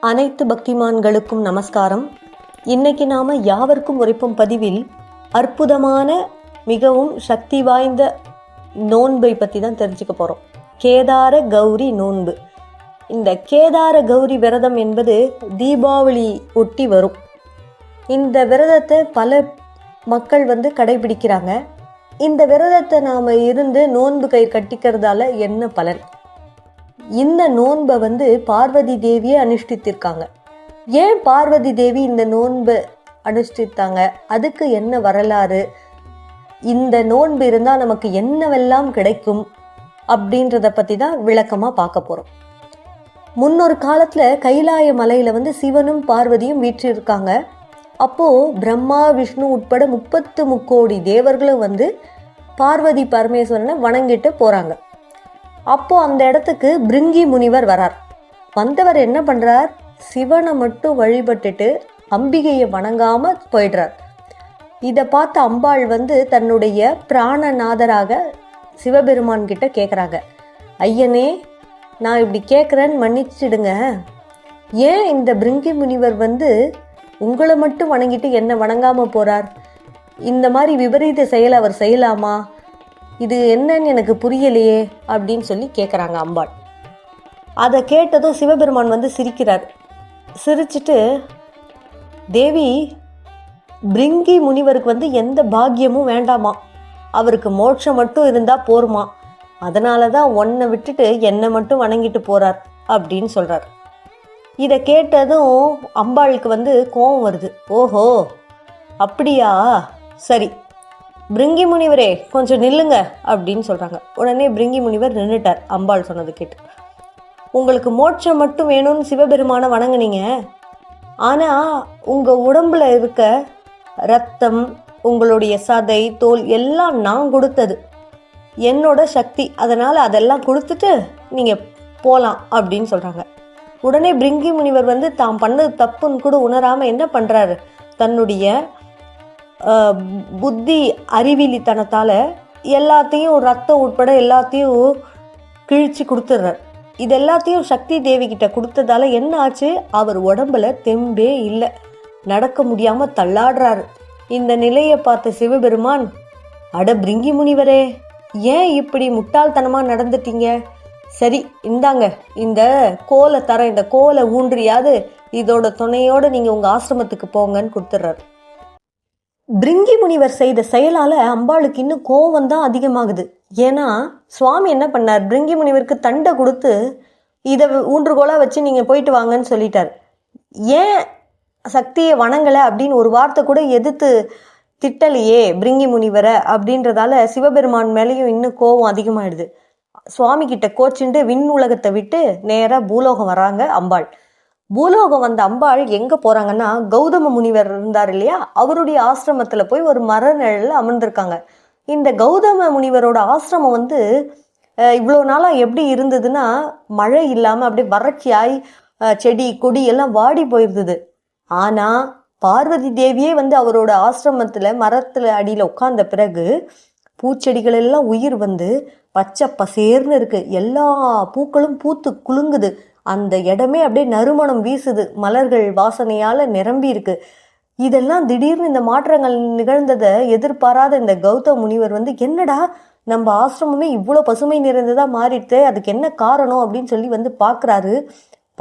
அனைத்து பக்திமான்களுக்கும் நமஸ்காரம். இன்னைக்கு நாம யாவருக்கும் உரைப்பும் பதிவில் அற்புதமான மிகவும் சக்தி வாய்ந்த நோன்பை பற்றி தான் தெரிஞ்சுக்க போகிறோம். கேதார கௌரி நோன்பு. இந்த கேதார கௌரி விரதம் என்பது தீபாவளி ஒட்டி வரும். இந்த விரதத்தை பல மக்கள் கடைபிடிக்கிறாங்க. இந்த விரதத்தை நாம் இருந்து நோன்பு கயிறு கட்டிக்கிறதால என்ன பலன்? இந்த நோன்பை பார்வதி தேவியை அனுஷ்டித்திருக்காங்க. ஏன் பார்வதி தேவி இந்த நோன்பை அனுஷ்டித்தாங்க? அதுக்கு என்ன வரலாறு? இந்த நோன்பு இருந்தால் நமக்கு என்னவெல்லாம் கிடைக்கும் அப்படின்றத பற்றி தான் விளக்கமாக பார்க்க போகிறோம். முன்னொரு காலத்தில் கைலாய மலையில் சிவனும் பார்வதியும் வீற்றிருக்காங்க. அப்போது பிரம்மா விஷ்ணு உட்பட 33 கோடி தேவர்களும் பார்வதி பரமேஸ்வரனை வணங்கிட்டு போகிறாங்க. அப்போது அந்த இடத்துக்கு பிருங்கி முனிவர் வரார். வந்தவர் என்ன பண்ணுறார்? சிவனை மட்டும் வழிபட்டுட்டு அம்பிகையை வணங்காமல் போயிடுறார். இதை பார்த்த அம்பாள் தன்னுடைய பிராணநாதராக சிவபெருமான் கிட்ட கேட்குறாங்க, ஐயனே, நான் இப்படி கேட்குறேன்னு மன்னிச்சிடுங்க. ஏன் இந்த பிருங்கி முனிவர் உங்களை மட்டும் வணங்கிட்டு என்னை வணங்காமல் போகிறார்? இந்த மாதிரி விபரீத செயல் அவர் செய்யலாமா? இது என்னன்னு எனக்கு புரியலையே அப்படின்னு சொல்லி கேட்குறாங்க அம்பாள். அதை கேட்டதும் சிவபெருமான் சிரிக்கிறார். சிரிச்சிட்டு, தேவி, பிருங்கி முனிவருக்கு எந்த பாக்கியமும் வேண்டாமா, அவருக்கு மோட்சம் மட்டும் இருந்தால் போருமா, அதனால தான் உன்னை விட்டுட்டு என்னை மட்டும் வணங்கிட்டு போகிறார் அப்படின்னு சொல்கிறார். இதை கேட்டதும் அம்பாளுக்கு கோபம் வருது. ஓஹோ, அப்படியா, சரி, பிருங்கி முனிவரே கொஞ்சம் நில்லுங்க அப்படின்னு சொல்கிறாங்க. உடனே பிருங்கி முனிவர் நின்றுட்டார். அம்பாள் சொன்னது கேட்டு, உங்களுக்கு மோட்சம் மட்டும் வேணும்னு சிவபெருமானை வணங்குனீங்க, ஆனால் உங்கள் உடம்புல இருக்க ரத்தம், உங்களுடைய சதை, தோல் எல்லாம் நான் கொடுத்தது, என்னோட சக்தி, அதனால் அதெல்லாம் கொடுத்துட்டு நீங்கள் போகலாம் அப்படின்னு சொல்கிறாங்க. உடனே பிருங்கி முனிவர் தாம் பண்ணது தப்புன்னு கூட உணராமல் என்ன பண்ணுறாரு? தன்னுடைய புத்தி அறிவிலித்தனத்தால் எல்லாத்தையும், ரத்தம் உட்பட எல்லாத்தையும் கிழிச்சு கொடுத்துட்றார். இது எல்லாத்தையும் சக்தி தேவி கிட்ட கொடுத்ததால என்ன ஆச்சு? அவர் உடம்புல தெம்பே இல்லை, நடக்க முடியாமல் தள்ளாடுறாரு. இந்த நிலையை பார்த்த சிவபெருமான், அட பிருங்கி முனிவரே, ஏன் இப்படி முட்டாள்தனமாக நடந்துட்டீங்க? சரி, இந்தாங்க இந்த கோலை தர, இந்த கோலை ஊன்றியாவது இதோட துணையோடு நீங்கள் உங்கள் ஆசிரமத்துக்கு போங்கன்னு கொடுத்துட்றாரு. பிருங்கி முனிவர் செய்த செயலால் அம்பாளுக்கு இன்னும் கோபம் தான் அதிகமாகுது. ஏன்னா சுவாமி என்ன பண்ணார்? பிருங்கி முனிவருக்கு தண்டை கொடுத்து இதை ஊன்றுகோலாக வச்சு நீங்கள் போயிட்டு வாங்கன்னு சொல்லிட்டார். ஏன் சக்தியை வணங்கலை அப்படின்னு ஒரு வார்த்தை கூட எதிர்த்து திட்டலையே பிருங்கி முனிவரை அப்படின்றதால சிவபெருமான் மேலேயும் இன்னும் கோபம் அதிகமாகிடுது. சுவாமி கிட்ட கோச்சிண்டு விண் உலகத்தை விட்டு நேராக பூலோகம் வராங்க அம்பாள். பூலோகம் வந்த அம்பாள் எங்கே போகிறாங்கன்னா, கௌதம முனிவர் இருந்தார் இல்லையா, அவருடைய ஆசிரமத்தில் போய் ஒரு மர நிழலில் அமர்ந்திருக்காங்க. இந்த கௌதம முனிவரோட ஆசிரமம் இவ்வளோ நாளாக எப்படி இருந்ததுன்னா, மழை இல்லாமல் அப்படியே வறட்சியாய் செடி கொடி எல்லாம் வாடி போயிருந்தது. ஆனால் பார்வதி தேவியே அவரோட ஆசிரமத்தில் மரத்தில் அடியில் உட்கார்ந்த பிறகு பூச்செடிகள் எல்லாம் உயிர் பச்சை பசேர்னு இருக்கு. எல்லா பூக்களும் பூத்து குலுங்குது. அந்த இடமே அப்படியே நறுமணம் வீசுது. மலர்கள் வாசனையால் நிரம்பி இருக்கு. இதெல்லாம் திடீர்னு இந்த மாற்றங்கள் நிகழ்ந்ததை எதிர்பாராத இந்த கௌதம் முனிவர் என்னடா, நம்ம ஆசிரமமே இவ்வளோ பசுமை நிறைந்ததா மாறிட்டு, அதுக்கு என்ன காரணம் அப்படின்னு சொல்லி பார்க்குறாரு.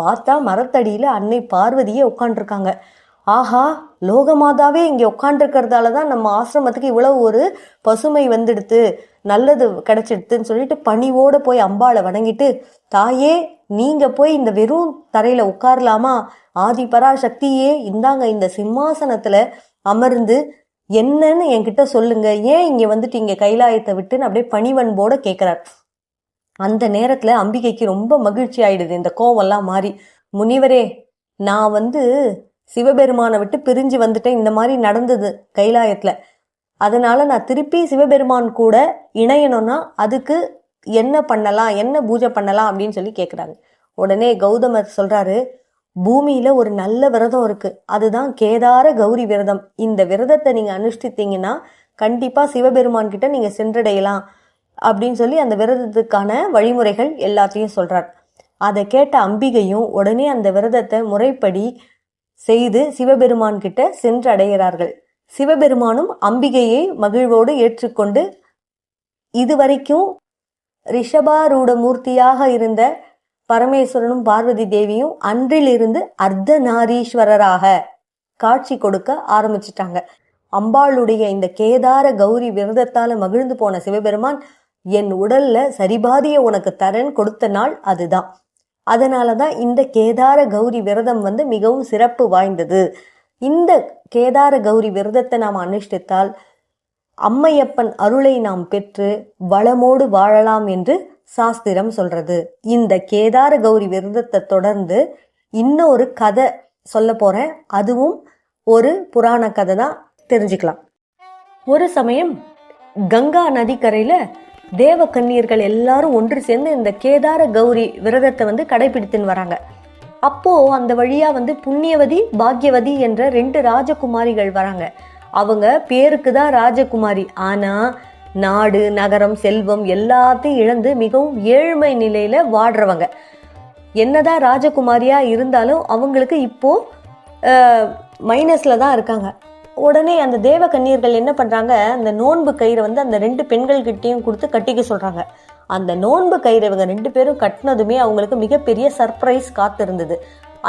பார்த்தா மரத்தடியில் அன்னை பார்வதியே உட்காண்டிருக்காங்க. ஆஹா, லோகமாதாவே இங்கே உட்காண்டிருக்கிறதால தான் நம்ம ஆசிரமத்துக்கு இவ்வளவு ஒரு பசுமை வந்துடுத்து, நல்லது கிடைச்சிடுத்துன்னு சொல்லிட்டு பணிவோடு போய் அம்பாளை வணங்கிட்டு, தாயே, நீங்கள் போய் இந்த வெறும் தரையில் உட்காரலாமா? ஆதி பராசக்தியே, இந்தாங்க இந்த சிம்மாசனத்தில் அமர்ந்து என்னன்னு என்கிட்ட சொல்லுங்க, ஏன் இங்கே இங்கே கைலாயத்தை விட்டுன்னு அப்படியே பணிவன்போடு கேட்குறார். அந்த நேரத்தில் அம்பிகைக்கு ரொம்ப மகிழ்ச்சி ஆயிடுது. இந்த கோவம்லாம் மாறி, முனிவரே, நான் சிவபெருமானை விட்டு பிரிஞ்சு வந்துட்டேன், இந்த மாதிரி நடந்தது கைலாயத்தில், அதனால நான் திருப்பி சிவபெருமான் கூட இணையணும்னா அதுக்கு என்ன பண்ணலாம், என்ன பூஜை பண்ணலாம் அப்படின்னு சொல்லி கேட்குறாங்க. உடனே கௌதமர் சொல்கிறாரு, பூமியில் ஒரு நல்ல விரதம் இருக்குது, அதுதான் கேதார கௌரி விரதம். இந்த விரதத்தை நீங்கள் அனுஷ்டித்தீங்கன்னா கண்டிப்பாக சிவபெருமான் கிட்ட நீங்கள் சென்றடையலாம் அப்படின்னு சொல்லி அந்த விரதத்துக்கான வழிமுறைகள் எல்லாத்தையும் சொல்கிறார். அதை கேட்ட அம்பிகையும் உடனே அந்த விரதத்தை முறைப்படி செய்து சிவபெருமான் கிட்ட சென்று அடைகிறார்கள். சிவபெருமானும் அம்பிகையை மகிழ்வோடு ஏற்றுக்கொண்டு இதுவரைக்கும் ரிஷபாரூட மூர்த்தியாக இருந்த பரமேஸ்வரனும் பார்வதி தேவியும் அன்றிலிருந்து அர்த்தநாரீஸ்வரராக காட்சி கொடுக்க ஆரம்பிச்சிட்டாங்க. அம்பாளுடைய இந்த கேதார கௌரி விரதத்தால மகிழ்ந்து போன சிவபெருமான், என் உடல்ல சரிபாதிய உனக்கு தரேன் கொடுத்த நாள் அதுதான். அதனாலதான் இந்த கேதார கௌரி விரதம் மிகவும் சிறப்பு வாய்ந்தது. இந்த கேதார கௌரி விரதத்தை நாம் அனுஷ்டித்தால் அம்மையப்பன் அருளை நாம் பெற்று வளமோடு வாழலாம் என்று சாஸ்திரம் சொல்றது. இந்த கேதார கௌரி விரதத்தை தொடர்ந்து இன்னொரு கதை சொல்ல போறேன். அதுவும் ஒரு புராண கதை தான், தெரிஞ்சுக்கலாம். ஒரு சமயம் கங்கா நதிக்கரையில தேவ கன்னியர்கள் எல்லாரும் ஒன்று சேர்ந்து இந்த கேதார கௌரி விரதத்தை கடைபிடித்துன்னு வராங்க. அப்போ அந்த வழியா புண்ணியவதி பாக்யவதி என்ற 2 ராஜகுமாரிகள் வராங்க. அவங்க பேருக்கு தான் ராஜகுமாரி, ஆனா நாடு நகரம் செல்வம் எல்லாத்தையும் இழந்து மிகவும் ஏழ்மை நிலையில வாடுறவங்க. என்னதான் ராஜகுமாரியா இருந்தாலும் அவங்களுக்கு இப்போ மைனஸ்ல தான் இருக்காங்க. உடனே அந்த தேவ கன்னியர்கள் என்ன பண்றாங்க, அந்த நோன்பு கயிறை அந்த 2 பெண்கள் கிட்டையும் கொடுத்து கட்டிக்க சொல்றாங்க. அந்த நோன்பு கயிறை இவங்க 2 பேரும் கட்டினதுமே அவங்களுக்கு மிகப்பெரிய சர்ப்ரைஸ் காத்திருந்தது.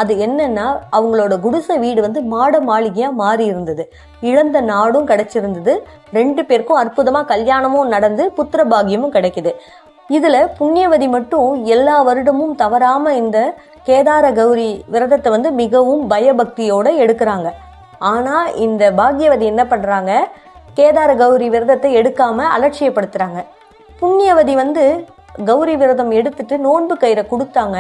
அது என்னன்னா, அவங்களோட குடிசை வீடு மாட மாளிகையா மாறி இருந்தது. இழந்த நாடும் கிடைச்சிருந்தது. 2 பேருக்கும் அற்புதமா கல்யாணமும் நடந்து புத்திர பாகியமும் கிடைக்குது. இதுல புண்ணியவதி மட்டும் எல்லா வருடமும் தவறாம இந்த கேதார கௌரி விரதத்தை மிகவும் பயபக்தியோட எடுக்கிறாங்க. ஆனா இந்த பாக்யவதி என்ன பண்றாங்க, கேதார கௌரி விரதத்தை எடுக்காம அலட்சியப்படுத்துறாங்க. புண்ணியவதி கௌரி விரதம் எடுத்துட்டு நோன்பு கயிறை கொடுத்தாங்க.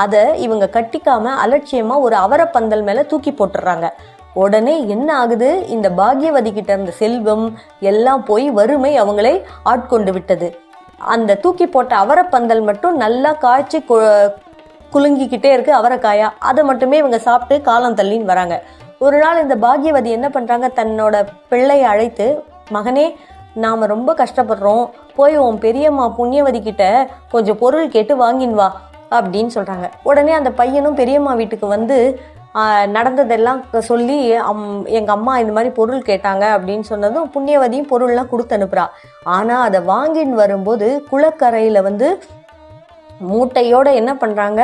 அதை இவங்க கட்டிக்காம அலட்சியமா ஒரு அவரப்பந்தல் மேல தூக்கி போட்டுறாங்க. உடனே என்ன ஆகுது, இந்த பாக்யவதி கிட்ட இருந்த செல்வம் எல்லாம் போய் வறுமை அவங்களை ஆட்கொண்டு விட்டது. அந்த தூக்கி போட்ட அவரப்பந்தல் மட்டும் நல்லா காய்ச்சி குலுங்கிக்கிட்டே இருக்கு, அவரைக்காயா. அதை மட்டுமே இவங்க சாப்பிட்டு காலம் தள்ளின்னு வராங்க. ஒரு நாள் இந்த பாக்யவதி என்ன பண்றாங்க, தன்னோட பிள்ளையை அழைத்து, மகனே நாம ரொம்ப கஷ்டப்படுறோம், போய் உன் பெரியம்மா புண்ணியவதி கிட்ட கொஞ்சம் பொருள் கேட்டு வாங்கின்னு வா அப்படின்னு சொல்றாங்க. உடனே அந்த பையனும் பெரியம்மா வீட்டுக்கு நடந்ததெல்லாம் சொல்லி, எங்க அம்மா இந்த மாதிரி பொருள் கேட்டாங்க அப்படின்னு சொன்னதும் புண்ணியவதியும் பொருள்லாம் கொடுத்து அனுப்புறா. ஆனா அதை வாங்கின்னு வரும்போது குளக்கரையில மூட்டையோட என்ன பண்றாங்க,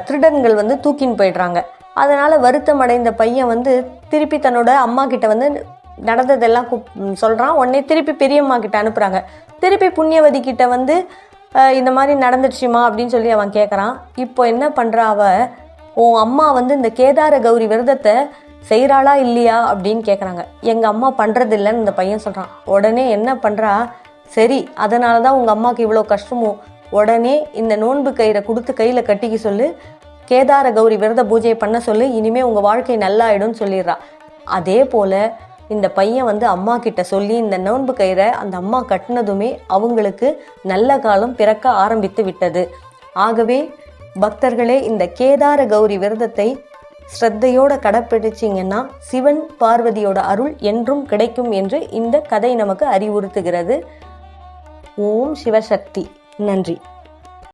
திருடன்கள் தூக்கின்னு போயிடுறாங்க. அதனால வருத்தம் அடைந்த பையன் திருப்பி தன்னோட அம்மா கிட்ட நடந்ததெல்லாம் சொல்றான். உடனே திருப்பி பெரியம்மா கிட்ட அனுப்புறாங்க. திருப்பி புண்ணியவதி கிட்ட இந்த மாதிரி நடந்துடுச்சுமா அப்படின்னு சொல்லி அவன் கேட்கறான். இப்போ என்ன பண்றா அவ, உன் அம்மா இந்த கேதார கௌரி விரதத்தை செய்யறாளா இல்லையா அப்படின்னு கேட்கறாங்க. எங்க அம்மா பண்றது இல்லைன்னு இந்த பையன் சொல்றான். உடனே என்ன பண்றா, சரி அதனாலதான் உங்க அம்மாவுக்கு இவ்வளவு கஷ்டமோ, உடனே இந்த நோன்பு கயிறை கொடுத்து கையில கட்டிக்க சொல்லு, கேதார கௌரி விரத பூஜையை பண்ண சொல்லு, இனிமே உங்க வாழ்க்கை நல்லாயிடும்னு சொல்லிடுறா. அதே போல இந்த பையன் அம்மா கிட்ட சொல்லி இந்த நோன்பு கயிறை அந்த அம்மா கட்டினதுமே அவங்களுக்கு நல்ல காலம் பிறக்க ஆரம்பித்து விட்டது. ஆகவே பக்தர்களே, இந்த கேதார கௌரி விரதத்தை ஸ்ரத்தையோட கடைப்பிடிச்சிங்கன்னா சிவன் பார்வதியோட அருள் என்றும் கிடைக்கும் என்று இந்த கதை நமக்கு அறிவுறுத்துகிறது. ஓம் சிவசக்தி. நன்றி.